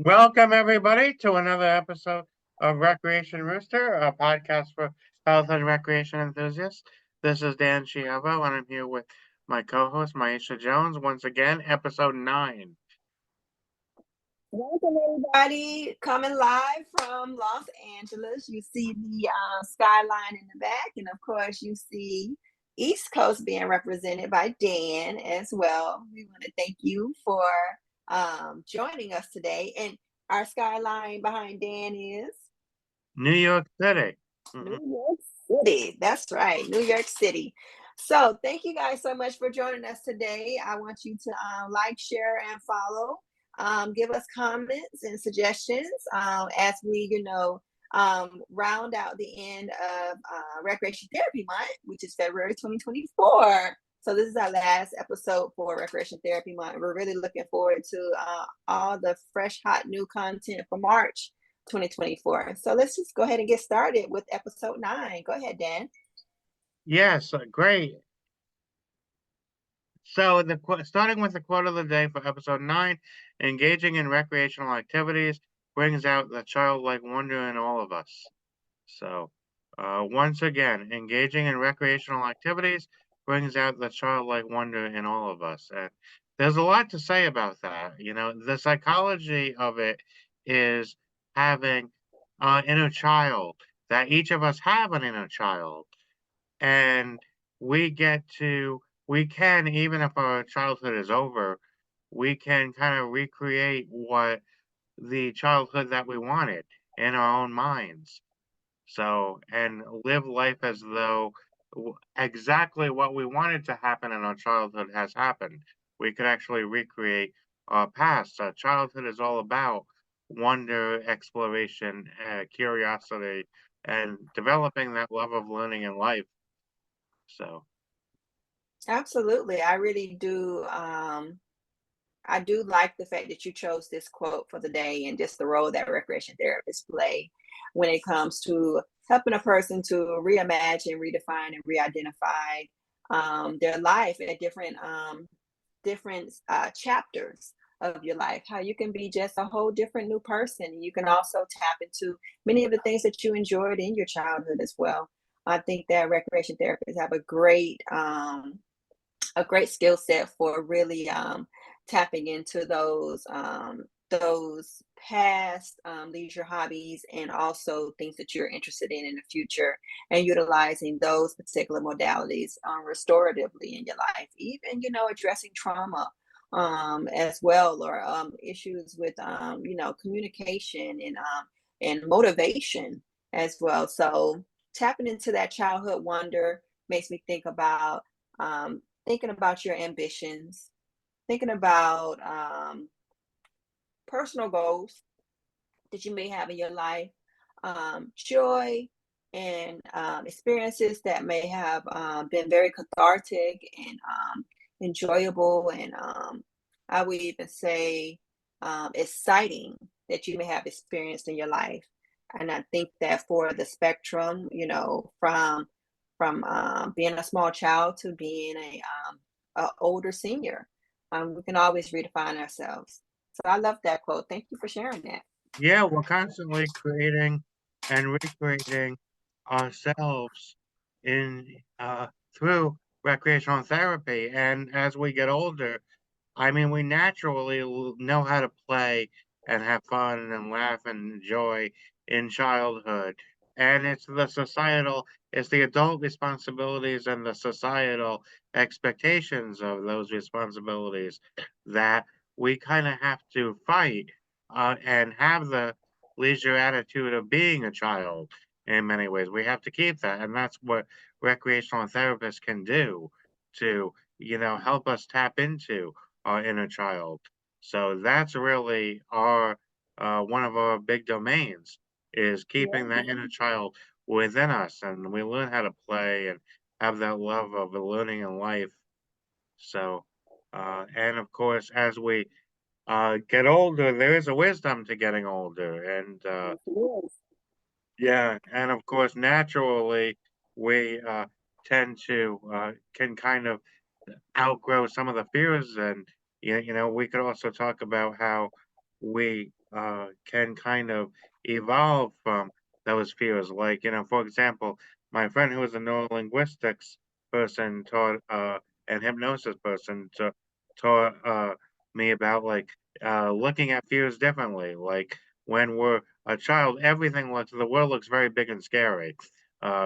Welcome, everybody, to another episode of Recreation Rooster, a podcast for health and recreation enthusiasts. This is Dan Chievo, and I'm here with my co-host, myisha Jones, once again, episode 9. Welcome, everybody. Coming live from Los Angeles. You see the skyline in the back, and of course, you see East Coast being represented by Dan as well. We want to thank you for joining us today. And our skyline behind Dan is New York City. New York City. That's right, New York City. So, thank you guys so much for joining us today. I want you to like, share, and follow. Give us comments and suggestions as we, round out the end of Recreation Therapy Month, which is February 2024. So this is our last episode for Recreation Therapy Month. We're really looking forward to all the fresh, hot, new content for March 2024. So let's just go ahead and get started with episode 9. Go ahead, Dan. Yes, great. So, starting with the quote of the day for episode 9, engaging in recreational activities brings out the childlike wonder in all of us. So, once again, engaging in recreational activities brings out the childlike wonder in all of us. And there's a lot to say about that. The psychology of it is having an inner child, that each of us have an inner child. And we can, even if our childhood is over, we can kind of recreate what the childhood that we wanted in our own minds. So, and live life as though exactly what we wanted to happen in our childhood has happened. We could actually recreate our past. Childhood is all about wonder, exploration, curiosity, and developing that love of learning in life. So, Absolutely. I really do. I do like the fact that you chose this quote for the day and just the role that recreation therapists play when it comes to helping a person to reimagine, redefine, and re-identify their life at different chapters of your life. How you can be just a whole different new person. You can also tap into many of the things that you enjoyed in your childhood as well. I think that recreation therapists have a great skill set for really tapping into those past leisure hobbies and also things that you're interested in the future, and utilizing those particular modalities restoratively in your life, even addressing trauma as well, or issues with communication and motivation as well. So tapping into that childhood wonder makes me think about thinking about your ambitions, thinking about personal goals that you may have in your life, joy and experiences that may have been very cathartic and enjoyable, and I would even say exciting that you may have experienced in your life. And I think that for the spectrum, from being a small child to being a older senior, we can always redefine ourselves. So I love that quote. Thank you for sharing that. yeah, we're constantly creating and recreating ourselves in through recreational therapy. And as we get older, I mean, we naturally know how to play and have fun and laugh and enjoy in childhood. And it's the adult responsibilities and the societal expectations of those responsibilities that we kind of have to fight and have the leisure attitude of being a child in many ways. We have to keep that. And that's what recreational therapists can do to, help us tap into our inner child. So that's really our one of our big domains is keeping that inner child within us, and we learn how to play and have that love of learning in life. So, and of course, as we get older, there is a wisdom to getting older, and Yes, it is. yeah, and of course, naturally, we tend to can kind of outgrow some of the fears, and we could also talk about how we can kind of evolve from those fears. Like, for example, my friend who was a neurolinguistics person taught and hypnosis person taught me about like looking at fears differently. Like when we're a child, everything looks the world looks very big and scary.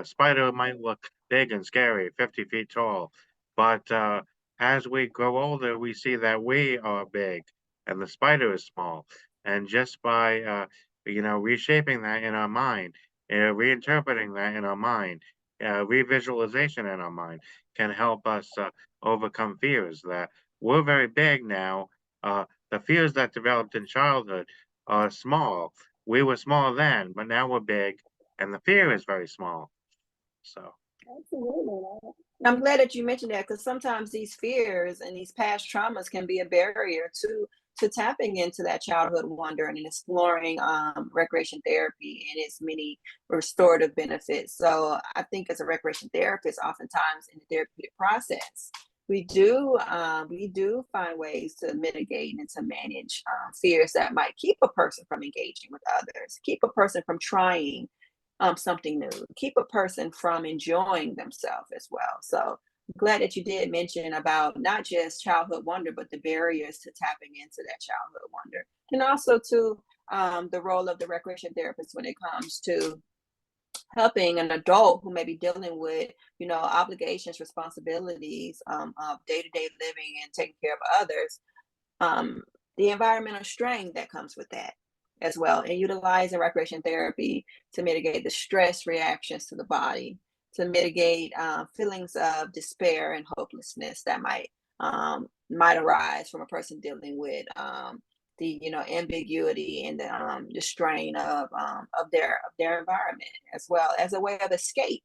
Spider might look big and scary, 50 feet tall, but as we grow older, we see that we are big and the spider is small. And just by reshaping that in our mind, reinterpreting that in our mind, revisualization in our mind can help us overcome fears that we're very big now. The fears that developed in childhood are small. We were small then, but now we're big, and the fear is very small. So. Absolutely. I'm glad that you mentioned that because sometimes these fears and these past traumas can be a barrier to tapping into that childhood wonder and exploring recreation therapy and its many restorative benefits. So I think as a recreation therapist, oftentimes in the therapeutic process, we do find ways to mitigate and to manage fears that might keep a person from engaging with others, keep a person from trying something new, keep a person from enjoying themselves as well. So I'm glad that you did mention about not just childhood wonder, but the barriers to tapping into that childhood wonder, and also to the role of the recreation therapist when it comes to helping an adult who may be dealing with obligations, responsibilities of day-to-day living and taking care of others, um, the environmental strain that comes with that as well, and utilizing recreation therapy to mitigate the stress reactions to the body, to mitigate feelings of despair and hopelessness that might arise from a person dealing with the ambiguity and the strain of their environment, as well as a way of escape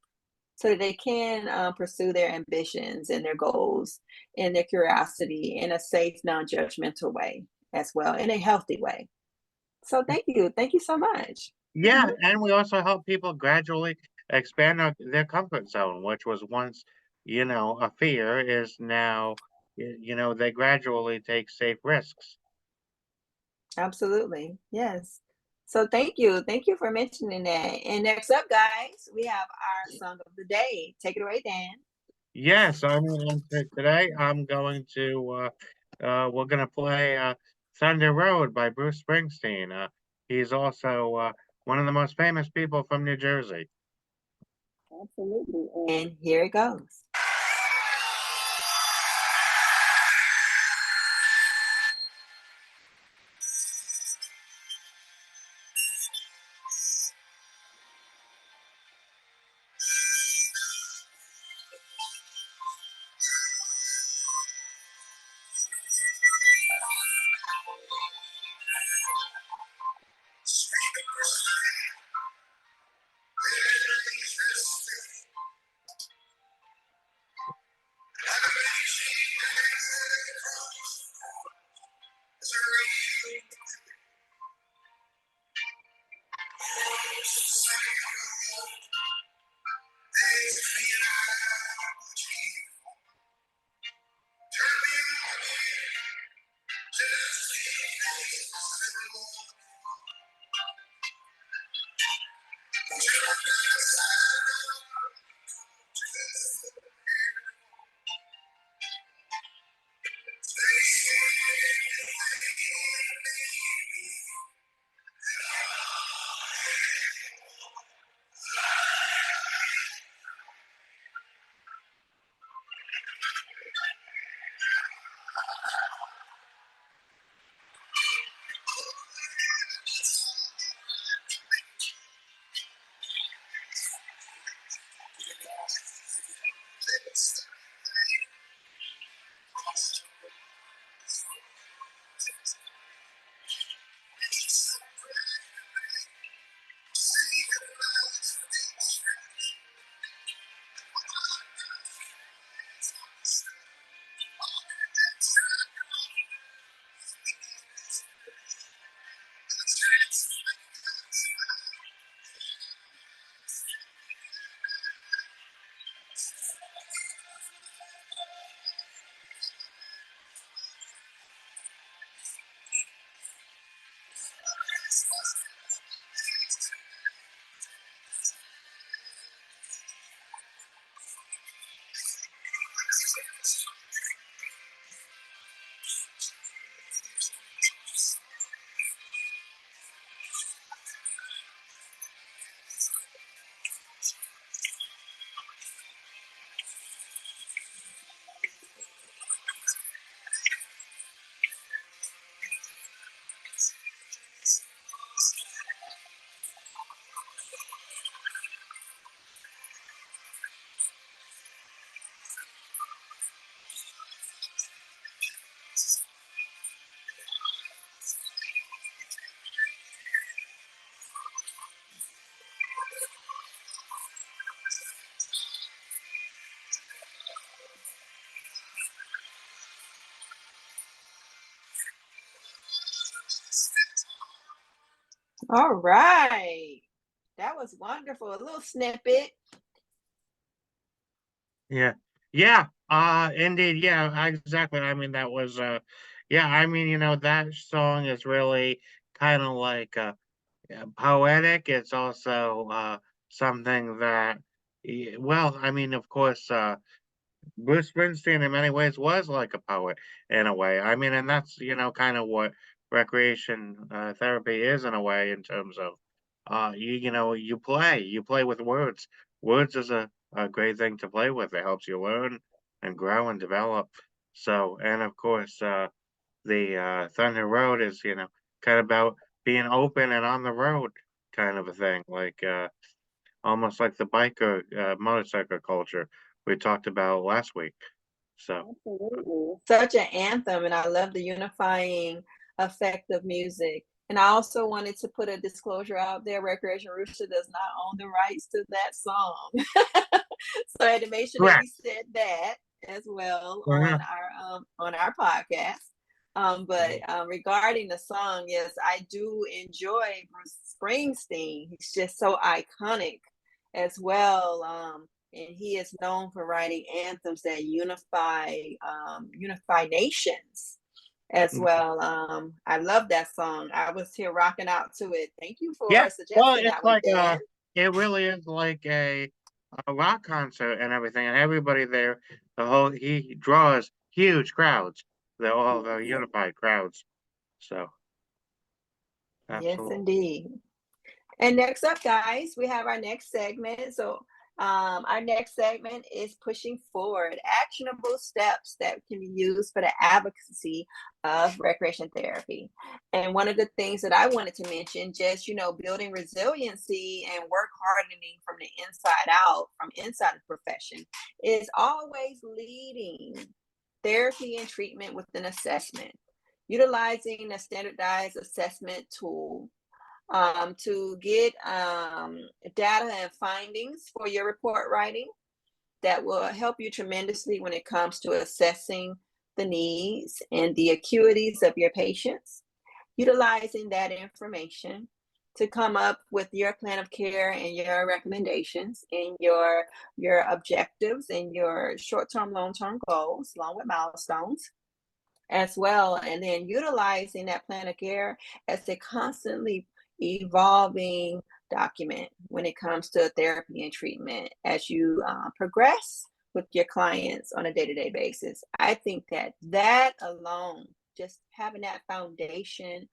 so that they can pursue their ambitions and their goals and their curiosity in a safe, non-judgmental way as well, in a healthy way. So thank you so much. Yeah, Mhm. and we also help people gradually expand their comfort zone, which was once, a fear, is now, they gradually take safe risks. Absolutely, yes. So thank you for mentioning that. And next up, guys, we have our song of the day. Take it away, Dan. Yes, I mean, today I'm going to, we're going to play Thunder Road by Bruce Springsteen. He's also one of the most famous people from New Jersey. Absolutely. And here it goes. All right. That was wonderful. A little snippet. Yeah. Yeah. Indeed. Yeah, exactly. I mean, that was, yeah, I mean, that song is really kind of like, poetic. It's also, something that, well, I mean, of course, Bruce Springsteen in many ways was like a poet in a way. I mean, and that's, kind of what recreation therapy is in a way in terms of you play with words. Words is a great thing to play with. It helps you learn and grow and develop. So, and of course, the Thunder Road is, kind of about being open and on the road kind of a thing, like almost like the biker motorcycle culture we talked about last week. So, Absolutely. Such an anthem, and I love the unifying effect of music. And I also wanted to put a disclosure out there, Recreation Rooster does not own the rights to that song. So I had to make sure that we correct. said that as well Yeah. on our podcast. But regarding the song, yes, I do enjoy Bruce Springsteen. He's just so iconic as well. And he is known for writing anthems that unify nations as well. I love that song. I was here rocking out to it. Thank you Yeah. for Well, suggesting it's that one, like Dan. it really is like a rock concert and everything, and everybody there, he draws huge crowds. They're all very Yes, unified crowds. So, yes, absolutely. indeed. And next up, guys, we have our next segment. So, our next segment is pushing forward actionable steps that can be used for the advocacy of recreation therapy. And one of the things that I wanted to mention, just building resiliency and work hardening from the inside out, from inside the profession, is always leading therapy and treatment with an assessment, utilizing a standardized assessment tool to get data and findings for your report writing that will help you tremendously when it comes to assessing the needs and the acuities of your patients, utilizing that information to come up with your plan of care and your recommendations and your objectives and your short-term long-term goals along with milestones as well, and then utilizing that plan of care as a constantly evolving document when it comes to therapy and treatment as you progress with your clients on a day-to-day basis. I think that alone, just having that foundation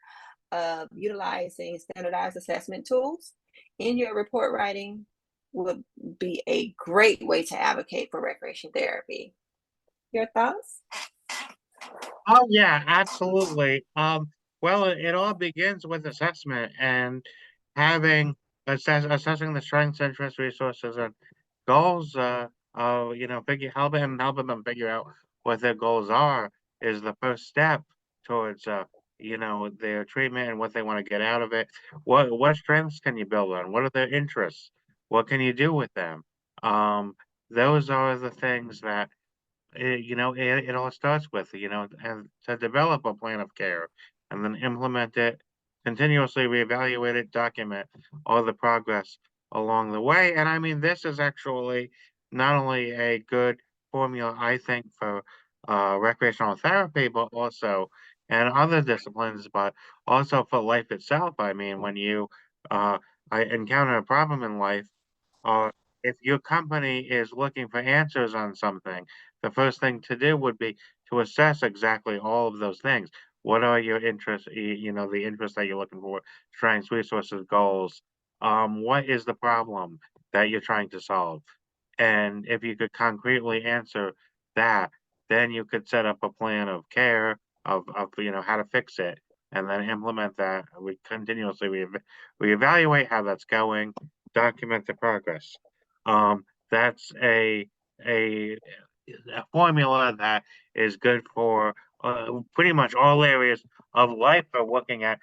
of utilizing standardized assessment tools in your report writing would be a great way to advocate for recreation therapy. Your thoughts? Oh yeah, absolutely. Well, it all begins with assessment and having assessing the strengths, interests, resources, and goals. Helping them figure out what their goals are is the first step towards their treatment and what they want to get out of it. What strengths can you build on? What are their interests? What can you do with them? Um, those are the things that it all starts with, and to develop a plan of care and then implement it, continuously reevaluate it, document all the progress along the way. And I mean, this is actually not only a good formula, I think, for recreational therapy, but also and other disciplines, but also for life itself. I mean, when you I encounter a problem in life, uh, if your company is looking for answers on something, the first thing to do would be to assess exactly all of those things. What are your interests? The interests that you're looking for, strengths, resources, goals. What is the problem that you're trying to solve? And if you could concretely answer that, then you could set up a plan of care of how to fix it, and then implement that. We continuously reevaluate how that's going, document the progress. That's a a formula that is good for pretty much all areas of life for looking at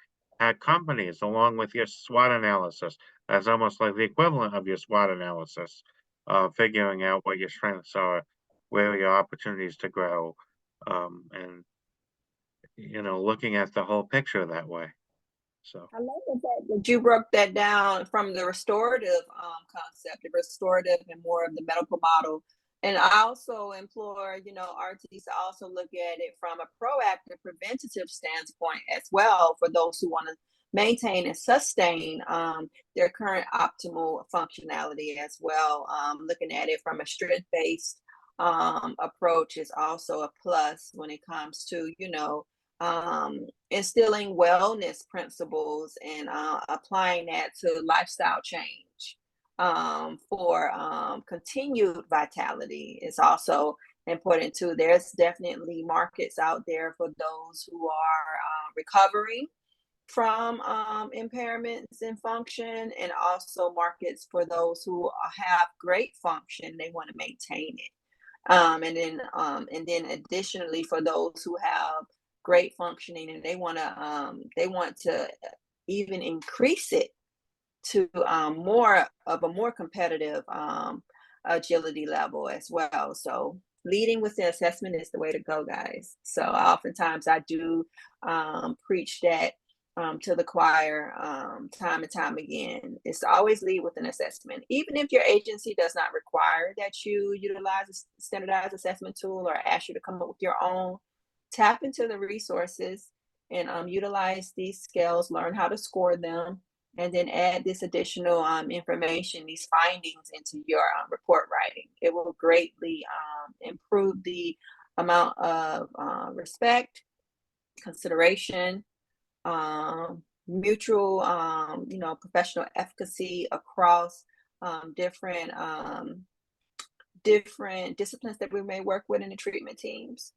companies along with your SWOT analysis. That's almost like the equivalent of your SWOT analysis, figuring out what your strengths are, where are your opportunities to grow, and looking at the whole picture that way. So I love the fact that you broke that down from the restorative concept, the restorative and more of the medical model. And I also implore, RTs to also look at it from a proactive, preventative standpoint as well for those who want to maintain and sustain their current optimal functionality as well. Looking at it from a strength-based approach is also a plus when it comes to, instilling wellness principles and applying that to lifestyle change for continued vitality is also important too. There's definitely markets out there for those who are recovering from impairments in function, and also markets for those who have great function. They want to maintain it. And then additionally for those who have great functioning and they want to even increase it to more of a more competitive agility level as well. So leading with the assessment is the way to go, guys. So oftentimes I do preach that to the choir time and time again. Is to always lead with an assessment, even if your agency does not require that you utilize a standardized assessment tool or ask you to come up with your own. Tap into the resources and utilize these skills, learn how to score them, and then add this additional information, these findings into your report writing. It will greatly improve the amount of respect, consideration, mutual, professional efficacy across different different disciplines that we may work with in the treatment teams,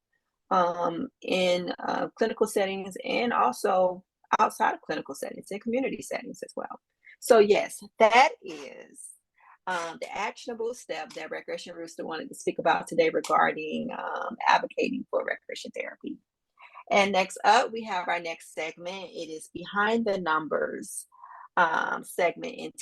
in clinical settings, and also outside of clinical settings and community settings as well. So yes, that is the actionable step that Recreation Rooster wanted to speak about today regarding advocating for recreation therapy. And next up, we have our next segment. It is Behind the Numbers segment in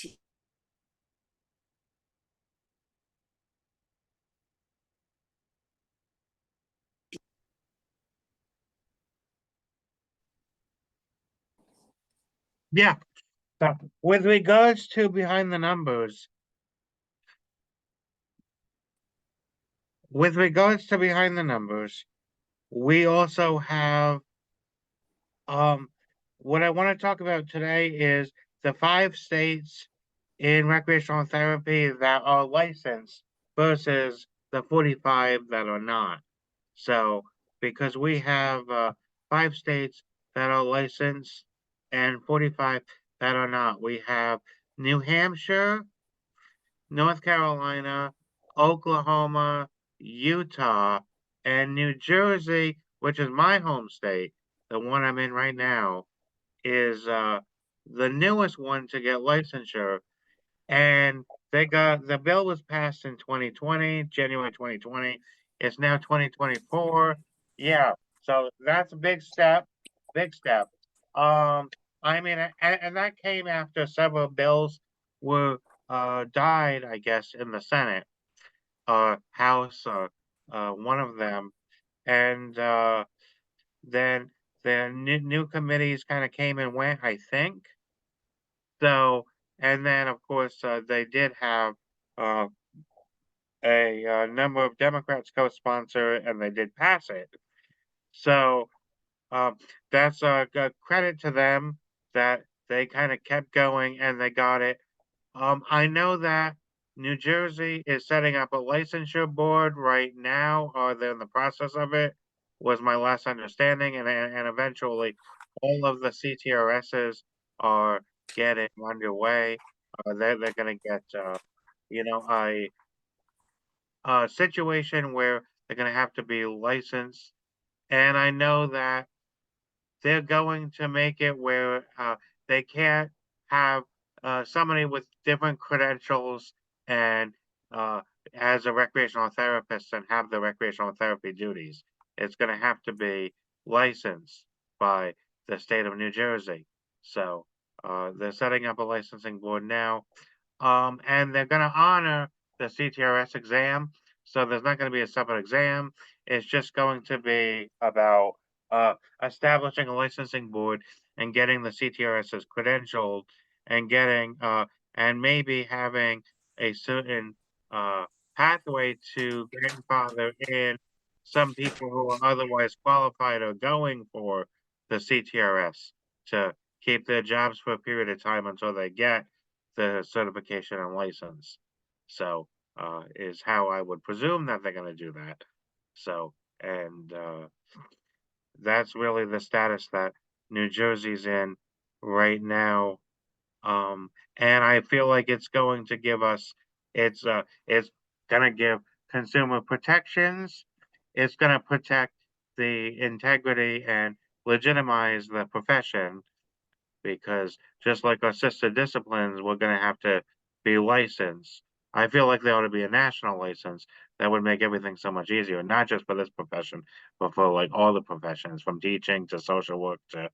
yeah. So with regards to behind the numbers, we also have what I want to talk about today is the 5 states in recreational therapy that are licensed versus the 45 that are not. So, because we have 5 states that are licensed and 45 that are not, we have New Hampshire, North Carolina, Oklahoma, Utah, and New Jersey, which is my home state, the one I'm in right now, is the newest one to get licensure. And the bill was passed in 2020, January 2020. It's now 2024. Yeah, so that's a big step, big step. I mean, and that came after several bills were died, I guess, in the Senate or House or one of them, and then the new committees kind of came and went, I think. So, and then of course they did have uh, a number of Democrats co-sponsor, and they did pass it. So um, that's a credit to them that they kind of kept going and they got it. I know that New Jersey is setting up a licensure board right now, or they're in the process of it, was my last understanding, and eventually all of the CTRSs are getting underway. They're going to get a situation where they're going to have to be licensed, and I know that they're going to make it where they can't have somebody with different credentials and as a recreational therapist and have the recreational therapy duties. It's going to have to be licensed by the state of New Jersey. So they're setting up a licensing board now, and they're going to honor the CTRS exam. So there's not going to be a separate exam. It's just going to be about establishing a licensing board and getting the CTRSs credentialed and getting and maybe having a certain pathway to grandfather in some people who are otherwise qualified or going for the CTRS to keep their jobs for a period of time until they get the certification and license. So is how I would presume that they're going to do that. So and that's really the status that New Jersey's in right now. And I feel like it's going to give us it's going to give consumer protections. It's going to protect the integrity and legitimize the profession because just like our sister disciplines, we're going to have to be licensed. I feel like there ought to be a national license that would make everything so much easier, not just for this profession, but for like all the professions, from teaching to social work to.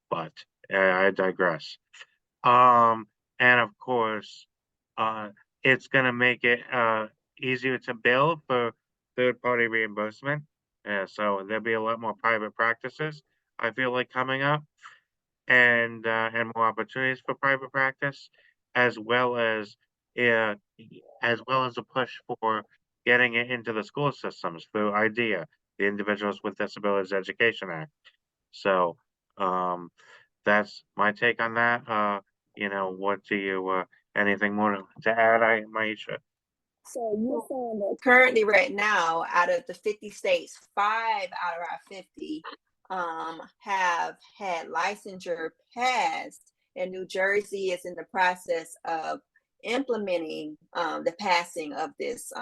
But I digress. Um, and of course, uh, it's going to make it easier to bill for third-party reimbursement. So there'll be a lot more private practices. I feel like coming up and more opportunities for private practice, as well uh, as a push for getting it into the school systems through IDEA, the Individuals with Disabilities Education Act. So um, that's my take on that. What do you anything more to add, Maisha? So you're saying that currently, right now, out of the 50 states, 5 out of our 50 have had licensure passed, and New Jersey is in the process of implementing the passing of this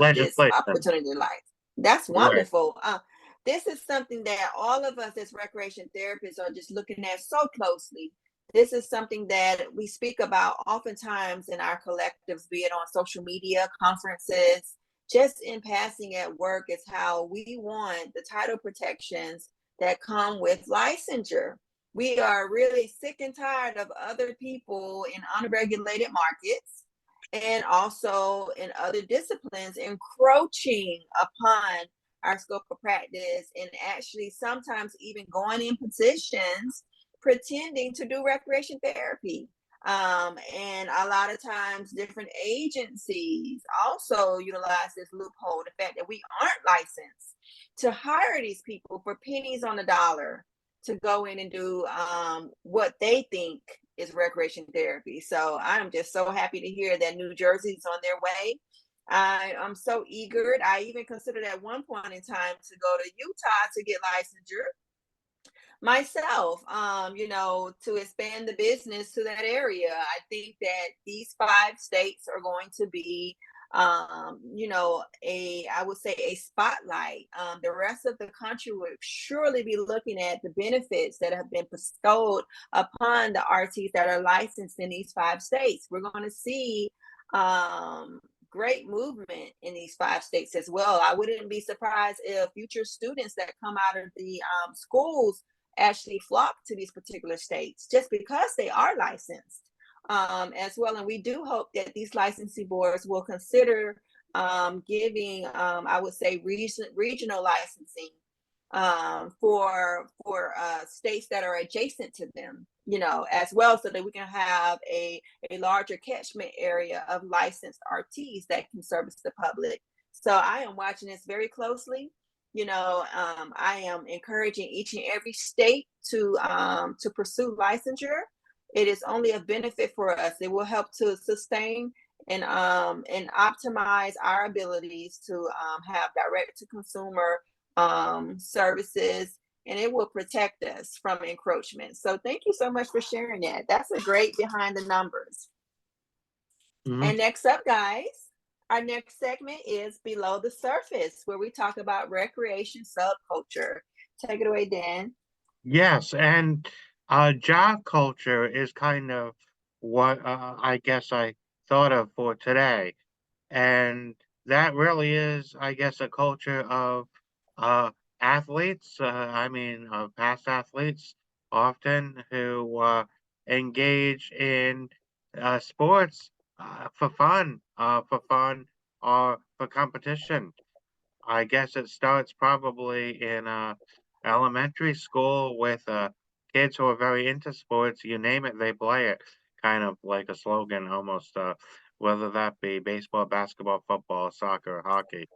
Legislation, opportunity life. That's right? wonderful. This is something that all of us as recreation therapists are just looking at so closely. This is something that we speak about oftentimes in our collectives, be it on social media, conferences, just in passing at work, is how we want the title protections that come with licensure. We are really sick and tired of other people in unregulated markets and also in other disciplines encroaching upon our scope of practice and actually sometimes even going in positions pretending to do recreation therapy. And a lot of times, different agencies also utilize this loophole, the fact that we aren't licensed to hire these people for pennies on the dollar to go in and do what they think is recreation therapy. So I'm just so happy to hear that New Jersey's on their way. I'm so eager. I even considered at one point in time to go to Utah to get licensure myself, to expand the business to that area. I think that these 5 states are going to be, I would say a spotlight. The rest of the country will surely be looking at the benefits that have been bestowed upon the RTs that are licensed in these 5 states. We're going to see great movement in these 5 states as well. I wouldn't be surprised if future students that come out of the schools actually flock to these particular states just because they are licensed as well. And we do hope that these licensing boards will consider giving, I would say, regional licensing for states that are adjacent to them, as well, so that we can have a larger catchment area of licensed RTs that can service the public. So I am watching this very closely. I am encouraging each and every state to pursue licensure. It is only a benefit for us. It will help to sustain and optimize our abilities to have direct to consumer services, and it will protect us from encroachment. So thank you so much for sharing that. That's a great behind the numbers. Mhm. And next up, guys, our next segment is Below the Surface, where we talk about recreation subculture. Take it away, Dan. Yes, and job culture is kind of what I guess I thought of for today. And that really is, I guess, a culture of uh, athletes. I mean, past athletes often who engage in sports for fun or for competition. I guess it starts probably in elementary school with kids who are very into sports. You name it, they play it. Kind of like a slogan almost. Whether that be baseball, basketball, football, soccer, hockey,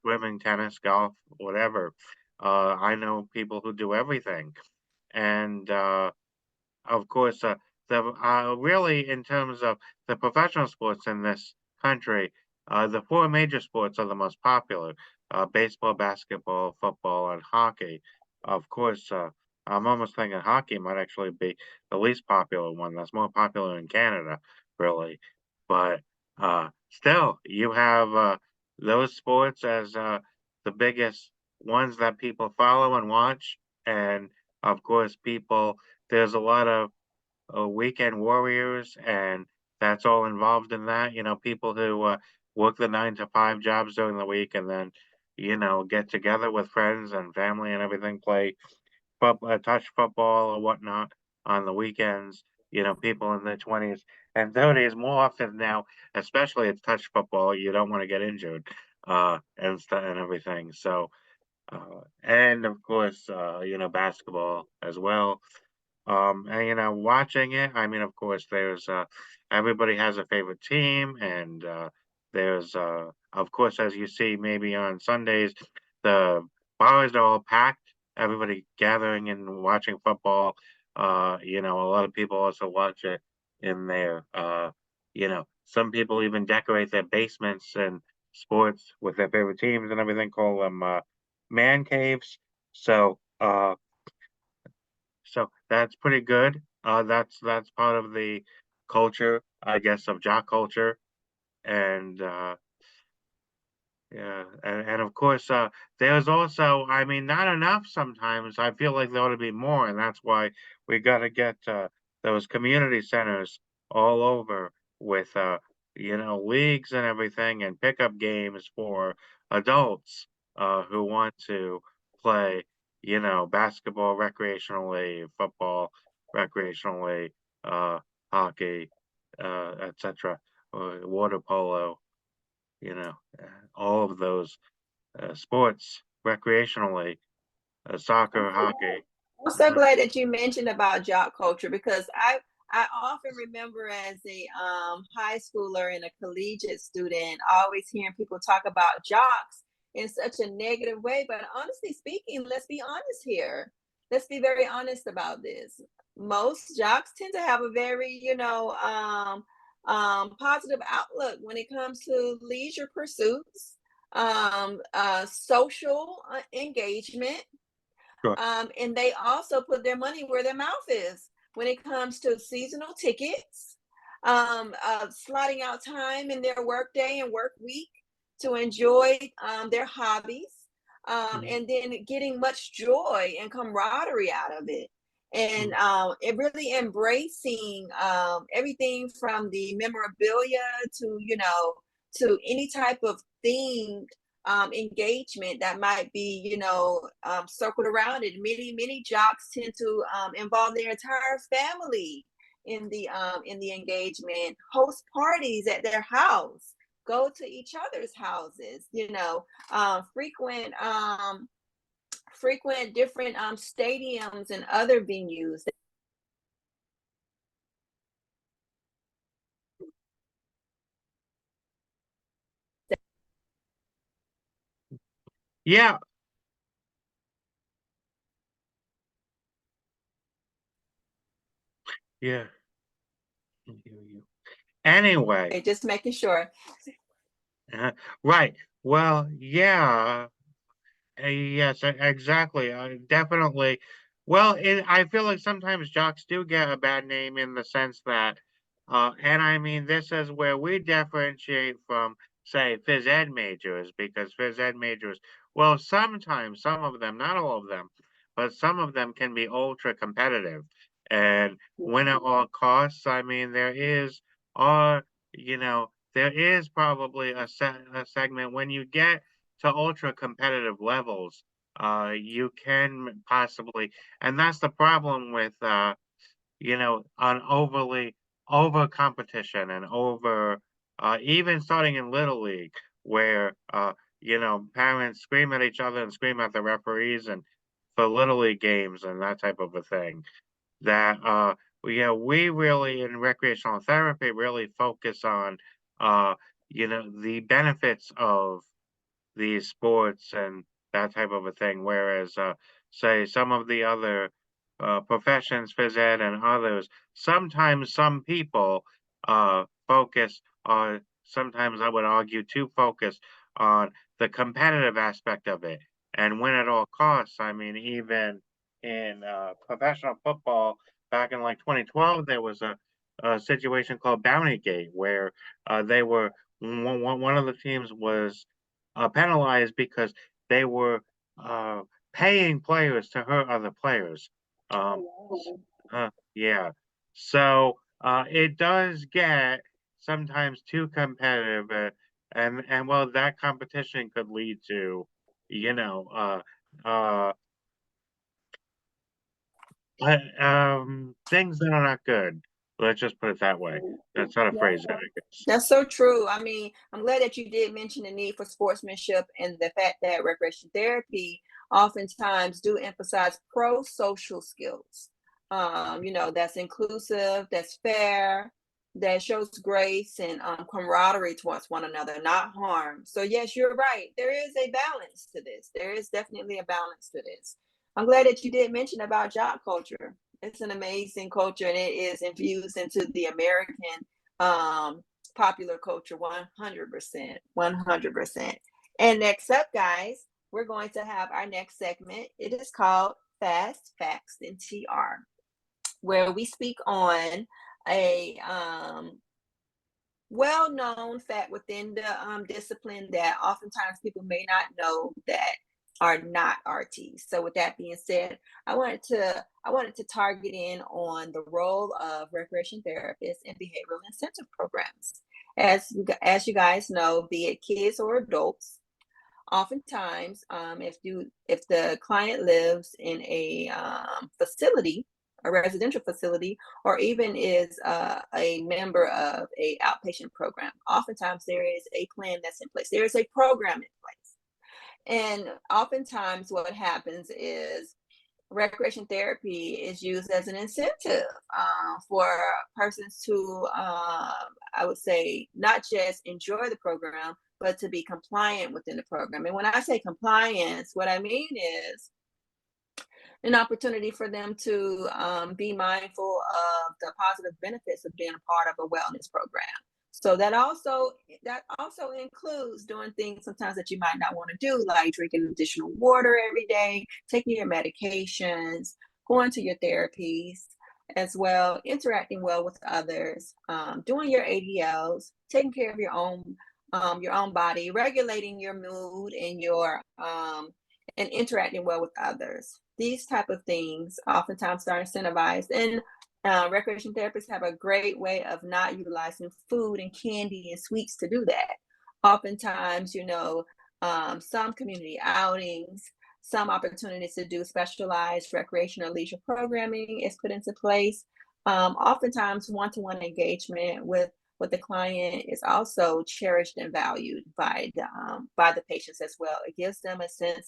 swimming, tennis, golf, whatever. I know people who do everything, and of course, the really in terms of the professional sports in this country, the four major sports are the most popular: baseball, basketball, football, and hockey. Of course, I'm almost thinking hockey might actually be the least popular one. That's more popular in Canada, really. But still, you have those sports as the biggest ones that people follow and watch, and of course, people there's a lot of weekend warriors, and that's all involved in that. You know, people who work the 9 to 5 jobs during the week and then, get together with friends and family and everything, play touch football or whatnot on the weekends. You know, people in their 20s and 30s more often now, especially it's touch football. You don't want to get injured and stuff and everything. So, and of course, basketball as well. And watching it, I mean, of course, there's everybody has a favorite team, and there's of course, as you see, maybe on Sundays, the bars are all packed. Everybody gathering and watching football. A lot of people also watch it in there. Some people even decorate their basements and sports with their favorite teams and everything. Call them man caves. So. So that's pretty good. That's part of the culture, I guess, of jock culture, and yeah, and of course, there's also, I mean, not enough sometimes. I feel like there ought to be more, and that's why we got to get those community centers all over with, leagues and everything, and pickup games for adults who want to play, basketball recreationally, football recreationally, hockey, etc., water polo, you know, uh, all of those sports recreationally, soccer, hockey. I'm so glad that you mentioned about job culture because I often remember as a high schooler and a collegiate student always hearing people talk about jocks in such a negative way. But honestly speaking, let's be honest here. Let's be very honest about this. Most jocks tend to have a very, positive outlook when it comes to leisure pursuits, social engagement, Sure. and they also put their money where their mouth is when it comes to seasonal tickets, slotting out time in their work day and work week to enjoy their hobbies, Mhm, and then getting much joy and camaraderie out of it. And mhm, it really embracing everything from the memorabilia to, to any type of thing engagement that might be, circled around it. Many jocks tend to involve their entire family in the engagement, host parties at their house, go to each other's houses, frequent different stadiums and other venues. yeah, yeah. Anyway, Just making sure. uh, right. Well, yeah. Yes, exactly. Definitely. Well, I feel like sometimes jocks do get a bad name in the sense that, and I mean, this is where we differentiate from, say, phys ed majors, because phys ed majors, well, sometimes some of them, not all of them, but some of them can be ultra competitive and win at all costs. I mean, uh, there is probably a segment when you get to ultra competitive levels, you can possibly, and that's the problem with, on overly over competition and over, even starting in Little League, where, parents scream at each other and scream at the referees and for Little League games and that type of a thing. That yeah, we really in recreational therapy really focus on the benefits of these sports and that type of a thing. Whereas, say, some of the other professions, phys ed and others, sometimes some people focus on, sometimes I would argue, too focused on the competitive aspect of it and win at all costs. I mean, even in professional football, back in like 2012, there was a situation called Bounty Gate where they were one of the teams was penalized because they were uh, paying players to hurt other players. Um, yeah, so it does get sometimes too competitive, and well, that competition could lead to, you know, things that are not good. Let's just put it that way. That's how to Yeah. phrase it, I guess. That's so true. I mean, I'm glad that you did mention the need for sportsmanship and the fact that recreation therapy oftentimes do emphasize pro-social skills. That's inclusive, that's fair, that shows grace and camaraderie towards one another, not harm. So yes, you're right. There is a balance to this. There is definitely a balance to this. I'm glad that you did mention about job culture. It's an amazing culture and it is infused into the American um popular culture 100%. 100%. And next up, guys, we're going to have our next segment. It is called Fast Facts and TR, where we speak on a well-known fact within the discipline that oftentimes people may not know that are not RTs. So with that being said, I wanted to target in on the role of recreation therapists in behavioral incentive programs. As you guys know, be it kids or adults, oftentimes if the client lives in a facility, a residential facility, or even is a member of a outpatient program, oftentimes there is a plan that's in place, there is a program in place. And oftentimes what happens is recreation therapy is used as an incentive for persons to, I would say, not just enjoy the program, but to be compliant within the program. And when I say compliance, what I mean is an opportunity for them to be mindful of the positive benefits of being a part of a wellness program. So that also includes doing things sometimes that you might not want to do, like drinking additional water every day, taking your medications, going to your therapies as well, interacting well with others, doing your ADLs, taking care of your own body, regulating your mood and your and interacting well with others. These type of things oftentimes are incentivized, and recreation therapists have a great way of not utilizing food and candy and sweets to do that. Oftentimes, some community outings, some opportunities to do specialized recreational leisure programming is put into place. Oftentimes, one-to-one engagement with the client is also cherished and valued by the patients as well. It gives them a sense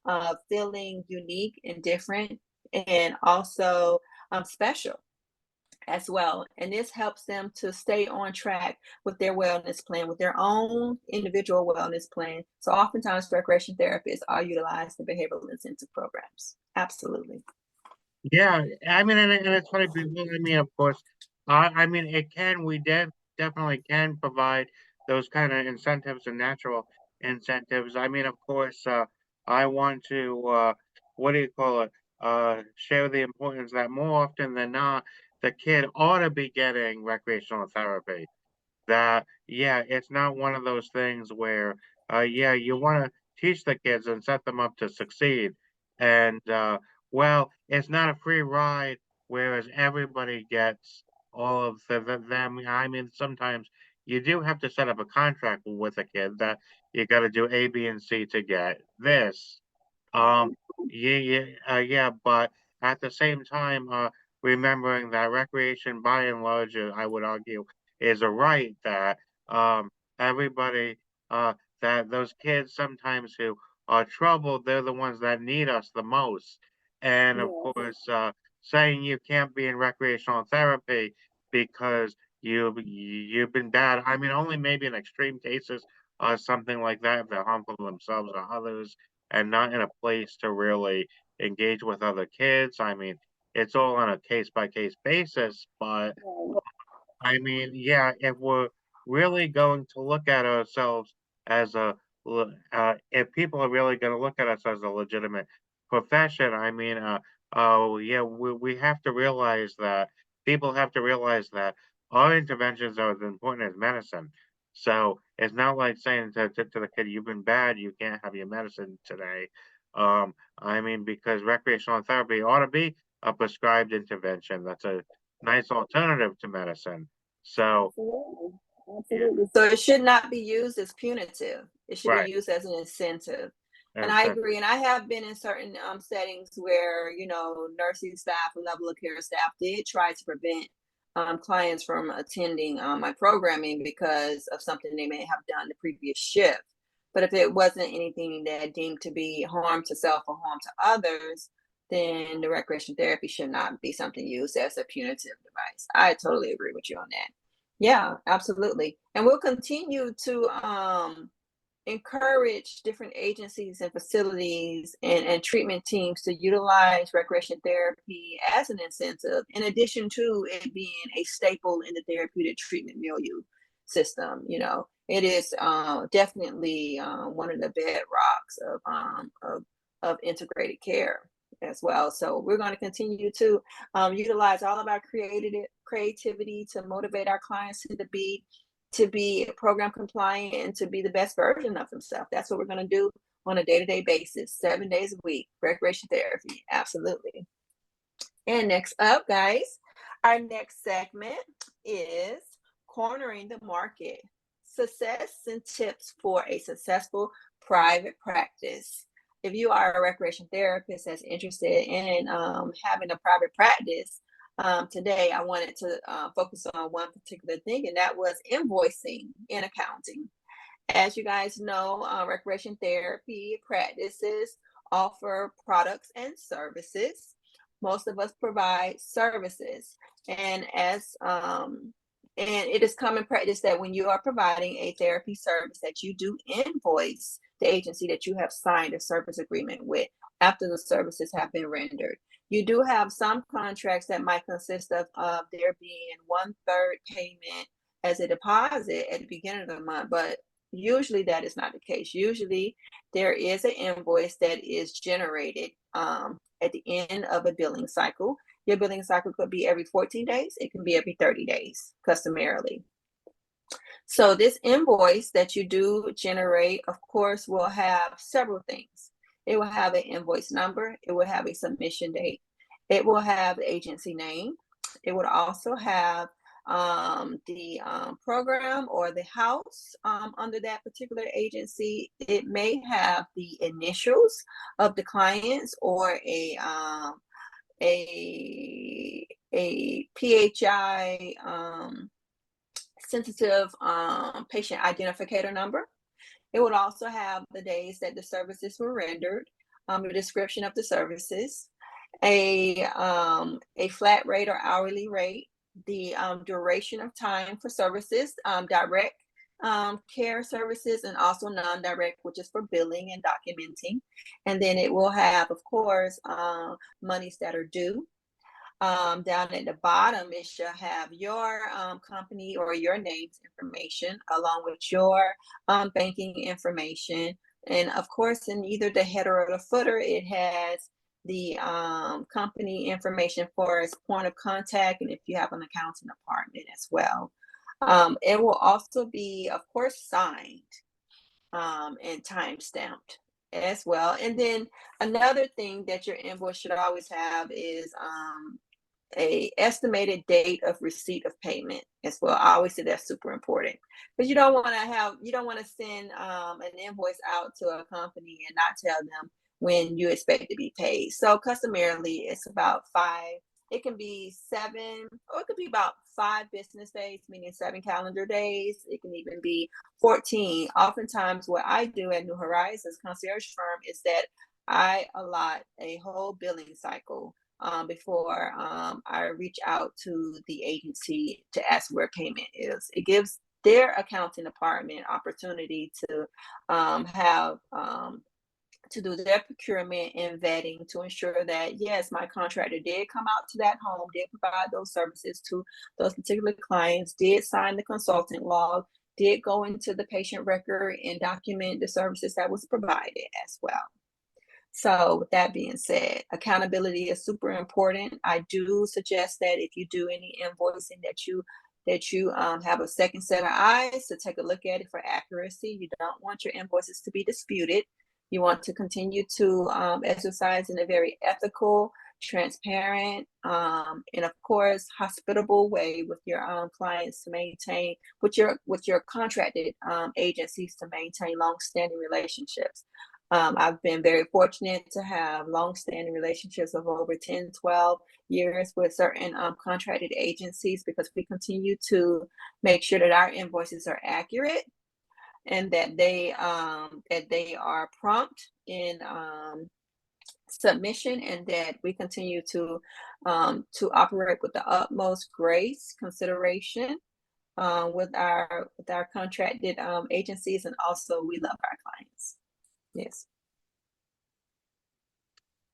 of feeling unique and different, and also special as well. And this helps them to stay on track with their wellness plan, with their own individual wellness plan. So oftentimes recreation therapists are utilized in behavioral incentive programs. Absolutely. Yeah, I mean, and it's funny because I mean, of course, I mean, it can we definitely can provide those kind of incentives and natural incentives. I mean, of course, I want to what do you call it? Share the importance that more often than not, the kid ought to be getting recreational therapy. That yeah, it's not one of those things where yeah, you want to teach the kids and set them up to succeed, and well, it's not a free ride, whereas everybody gets all of them. I mean, sometimes you do have to set up a contract with a kid that you got to do A, B, and C to get this. Um, yeah, but at the same time, remembering that recreation, by and large, I would argue, is a right that everybody, that those kids sometimes who trouble, they're the ones that need us the most. And of Yes. course, saying you can't be in recreational therapy because you've been bad. I mean, only maybe in extreme cases, something like that, if they're harmful to themselves or others, and not in a place to really engage with other kids. I mean, it's all on a case by case basis, but Right. I mean, yeah, if we're really going to look at ourselves as if people are really going to look at us as a legitimate profession, I mean, oh yeah, we have to realize that people have to realize that our interventions are as important as medicine. So it's not like saying to the kid, "You've been bad, you can't have your medicine today." I mean, because recreational therapy ought to be a prescribed intervention. That's a nice alternative to medicine. So, Absolutely. yeah, Absolutely. So it should not be used as punitive. It should be right. used as an incentive. And And I so, agree. And I have been in certain settings where, nursing staff and level of care staff did try to prevent clients from attending my programming because of something they may have done the previous shift. But if it wasn't anything that deemed to be harm to self or harm to others, then the recreation therapy should not be something used as a punitive device. I totally agree with you on that. Yeah, absolutely. And we'll continue to encourage different agencies and facilities and treatment teams to utilize recreation therapy as an incentive, in addition to it being a staple in the therapeutic treatment milieu system. It is definitely one of the bedrocks of integrated care as well. So we're going to continue to utilize all of our creativity to motivate our clients to be program compliant and to be the best version of themselves. That's what we're going to do on a day-to-day basis, 7 days a week. Recreation therapy, absolutely. And next up, guys, our next segment is cornering the market: success and tips for a successful private practice. If you are a recreation therapist that's interested in having a private practice, today I wanted to focus on one particular thing, and that was invoicing in accounting. As you guys know, recreation therapy practices offer products and services. Most of us provide services, and it is common practice that when you are providing a therapy service, that you do invoice the agency that you have signed a service agreement with after the services have been rendered. You do have some contracts that might consist of there being 1/3 payment as a deposit at the beginning of the month, but usually that is not the case. Usually there is an invoice that is generated at the end of a billing cycle. Your billing cycle could be every 14 days, it can be every 30 days, customarily. So this invoice that you do generate, of course, will have several things. It will have an invoice number, it will have a submission date, it will have the agency name, it would also have the program or the house under that particular agency. It may have the initials of the clients or a PHI sensitive patient identifier number. It would also have the days that the services were rendered, a description of the services, a flat rate or hourly rate, the duration of time for services, direct care services, and also non-direct, which is for billing and documenting. And then it will have, of course, monies that are due. Down at the bottom, it should have your company or your name's information, along with your banking information. And of course, in either the header or the footer, it has the company information for its point of contact, and if you have an accounting department as well. It will also be, of course, signed and time stamped as well. And then another thing that your invoice should always have is a estimated date of receipt of payment as well. I always say that's super important, because you don't want to send an invoice out to a company and not tell them when you expect to be paid. So customarily, it's about It can be 7, or it could be about 5 business days, meaning 7 calendar days. It can even be 14. Oftentimes, what I do at New Horizons Concierge Firm is that I allot a whole billing cycle before I reach out to the agency to ask where payment is. It gives their accounting department opportunity to have to do their procurement and vetting to ensure that yes, my contractor did come out to that home, did provide those services to those particular clients, did sign the consultant log, did go into the patient record and document the services that was provided as well. So with that being said, accountability is super important. I do suggest that if you do any invoicing that you have a second set of eyes to take a look at it for accuracy. You don't want your invoices to be disputed. You want to continue to exercise in a very ethical, transparent, and of course hospitable way with your clients to maintain with your contracted agencies to maintain long-standing relationships. I've been very fortunate to have long-standing relationships of over 10, 12 years with certain contracted agencies because we continue to make sure that our invoices are accurate and that they are prompt in submission, and that we continue to operate with the utmost grace, consideration with our contracted agencies, and also we love our clients. Yes.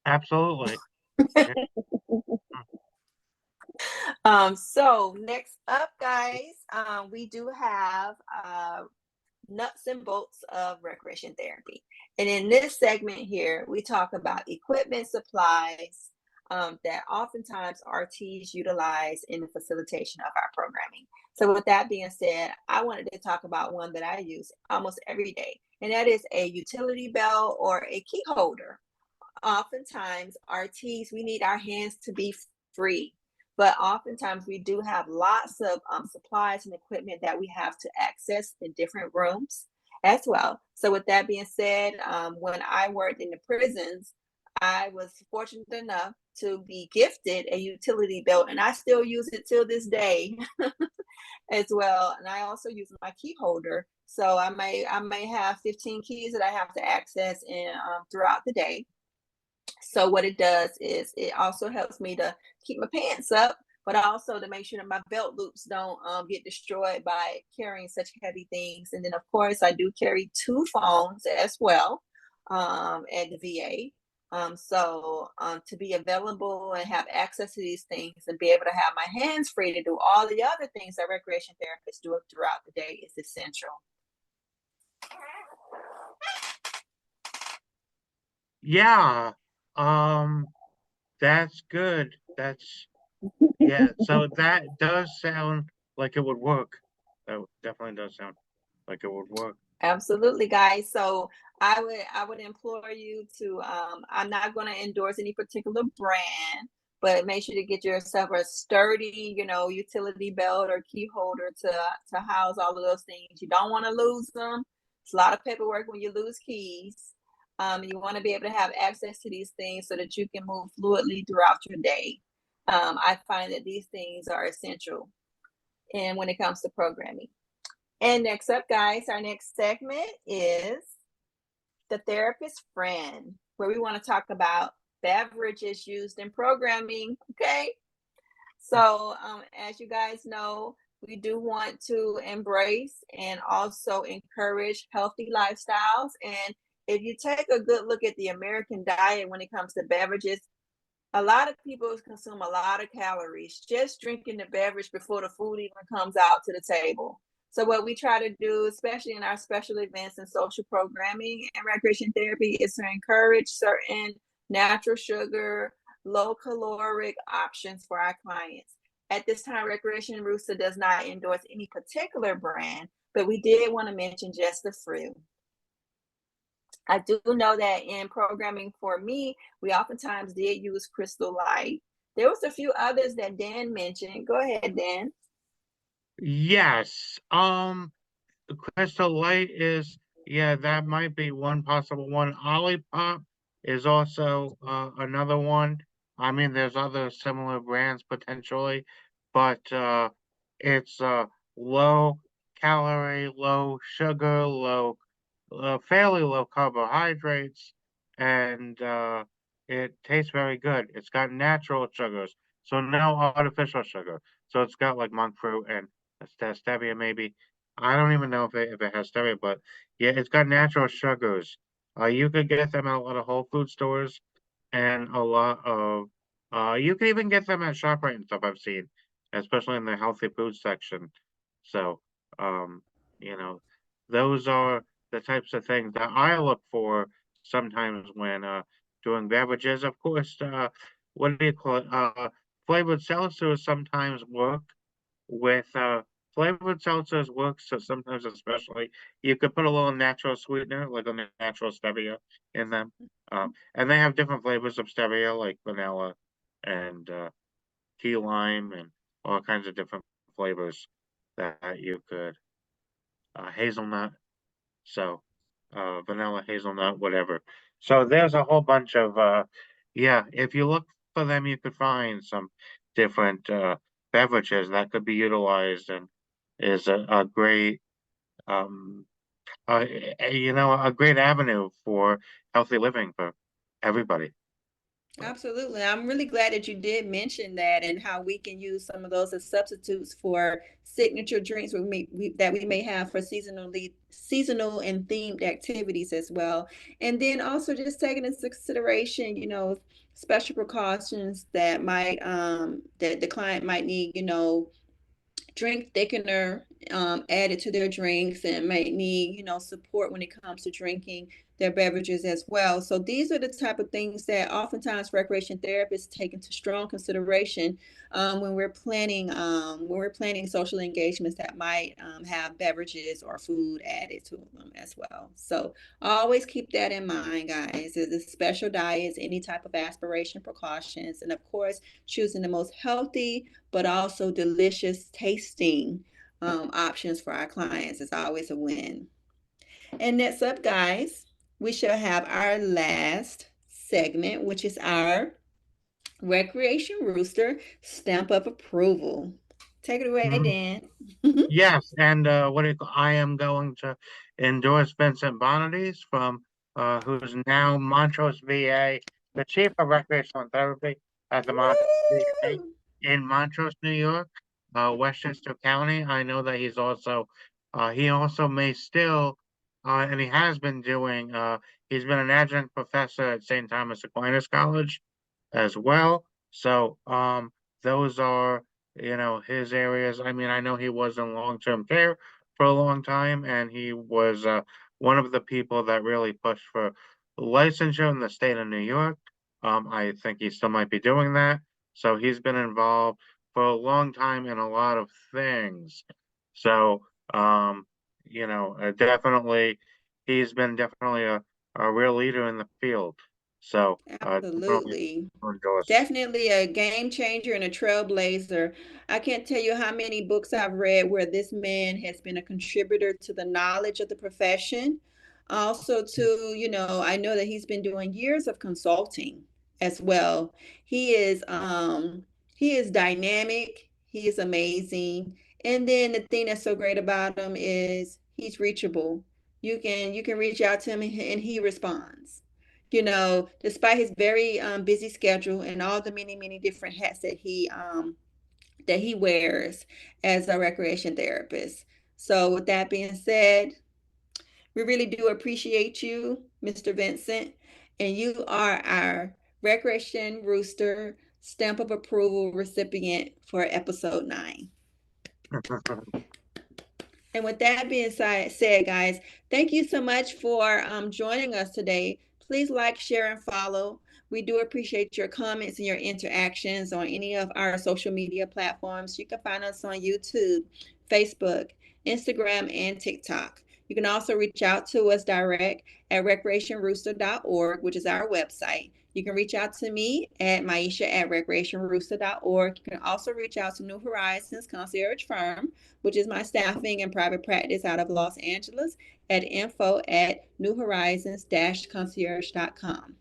Absolutely. Yeah. So next up, guys, we do have nuts and bolts of recreation therapy. And in this segment here, we talk about equipment supplies that oftentimes RTs utilize in the facilitation of our programming. So with that being said, I wanted to talk about one that I use almost every day, and that is a utility belt or a key holder. Oftentimes, RTs, we need our hands to be free, but oftentimes we do have lots of supplies and equipment that we have to access in different rooms as well. So with that being said, when I worked in the prisons, I was fortunate enough to be gifted a utility belt, and I still use it till this day as well. And I also use my key holder. So I may have 15 keys that I have to access in throughout the day. So what it does is it also helps me to keep my pants up, but also to make sure that my belt loops don't get destroyed by carrying such heavy things. And then of course I do carry 2 phones as well at the VA. To be available and have access to these things and be able to have my hands free to do all the other things that recreation therapists do throughout the day is essential. Yeah. That's good. Yeah. So that does sound like it would work. That definitely does sound like it would work. Absolutely, guys. So I would implore you to I'm not going to endorse any particular brand, but make sure to get yourself a sturdy, utility belt or key holder to house all of those things. You don't want to lose them. It's a lot of paperwork when you lose keys. You want to be able to have access to these things so that you can move fluidly throughout your day. I find that these things are essential, and when it comes to programming. And next up, guys, our next segment is the therapist friend, where we want to talk about beverages used in programming. Okay. So, as you guys know, we do want to embrace and also encourage healthy lifestyles. And if you take a good look at the American diet when it comes to beverages, a lot of people consume a lot of calories just drinking the beverage before the food even comes out to the table. So what we try to do, especially in our special events and social programming and recreation therapy, is to encourage certain natural sugar, low caloric options for our clients. At this time, Recreation Rooster does not endorse any particular brand, but we did want to mention just a few. I do know that in programming for me, we oftentimes did use Crystal Light. There was a few others that Dan mentioned. Go ahead, Dan. Yes. Crystal Light is, yeah, that might be one possible one. Olipop is also another one. I mean, there's other similar brands potentially, but it's low calorie, low sugar, fairly low carbohydrates, and it tastes very good. It's got natural sugars, so no artificial sugar. So it's got like monk fruit and stevia maybe. I don't even know if it has stevia, but yeah, it's got natural sugars. You could get them at a lot of Whole Food stores and a lot of you can even get them at ShopRite and stuff I've seen, especially in the healthy food section. So, um, you know, those are the types of things that I look for sometimes when doing beverages. Of course, what do you call it? Flavored seltzers sometimes work with flavored seltzers works so sometimes especially you could put a little natural sweetener like a natural stevia in them, and they have different flavors of stevia like vanilla and key lime and all kinds of different flavors that you could hazelnut, so vanilla, hazelnut, whatever. So there's a whole bunch of yeah, if you look for them, you could find some different beverages that could be utilized and is a great um a great avenue for healthy living for everybody. Absolutely. I'm really glad that you did mention that and how we can use some of those as substitutes for signature drinks that we may have for seasonal and themed activities as well. And then also just taking into consideration, special precautions that the client might need, drink thickener added to their drinks and might need support when it comes to drinking their beverages as well. So these are the type of things that oftentimes recreation therapists take into strong consideration when we're planning social engagements that might have beverages or food added to them as well. So always keep that in mind, guys. The special diets, any type of aspiration precautions, and of course choosing the most healthy but also delicious tasting options for our clients is always a win. And next up, guys, we shall have our last segment, which is our Recreation Rooster stamp of approval. Take it away, Mhm. Dan. Yes, and I am going to endorse Vincent Bonavides from who's now Montrose VA, the chief of recreational therapy at the Montrose VA Woo! in Montrose, New York, Westchester County. I know that he also may still and he has been doing he's been an adjunct professor at St. Thomas Aquinas College as well. So those are his areas. I mean, I know he was in long-term care for a long time, and he was one of the people that really pushed for licensure in the state of New York. I think he still might be doing that. So he's been involved for a long time in a lot of things. So definitely he's been definitely a real leader in the field. So definitely Absolutely. endorse. Definitely a game changer and a trailblazer. I can't tell you how many books I've read where this man has been a contributor to the knowledge of the profession. Also, I know that he's been doing years of consulting as well. He is he is dynamic, he is amazing. And then the thing that's so great about him is he's reachable. You can reach out to him and he responds, despite his very busy schedule and all the many, many different hats that he wears as a recreation therapist. So, with that being said, we really do appreciate you, Mr. Vincent, and you are our Recreation Rooster stamp of approval recipient for episode 9. And with that being said, guys, thank you so much for joining us today. Please like, share, and follow. We do appreciate your comments and your interactions on any of our social media platforms. You can find us on YouTube, Facebook, Instagram, and TikTok. You can also reach out to us direct at recreationrooster.org, which is our website. You can reach out to me at myisha at recreationrooster.org. You can also reach out to New Horizons Concierge Firm, which is my staffing and private practice out of Los Angeles, at info at newhorizons-concierge.com.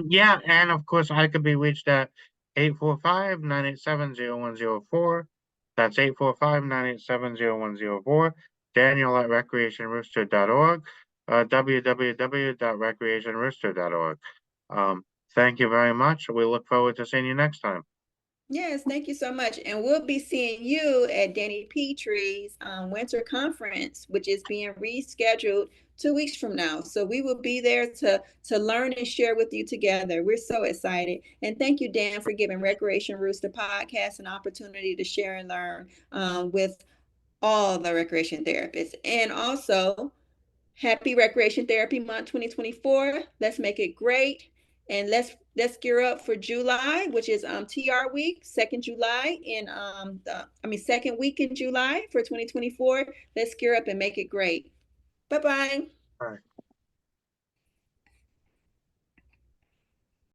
Yeah, and of course, I could be reached at 845-987-0104. That's 845-987-0104. Daniel at recreationrooster.org, www.recreationrooster.org. Thank you very much. We look forward to seeing you next time. Yes, thank you so much. And we'll be seeing you at Danny Petrie's winter conference, which is being rescheduled 2 weeks from now. So we will be there to learn and share with you together. We're so excited. And thank you, Dan, for giving Recreation Rooster podcast an opportunity to share and learn with all the recreation therapists. And also, happy Recreation Therapy Month 2024. Let's make it great. And let's gear up for July, which is TR week, second July in second week in July for 2024. Let's gear up and make it great. Bye-bye. All right.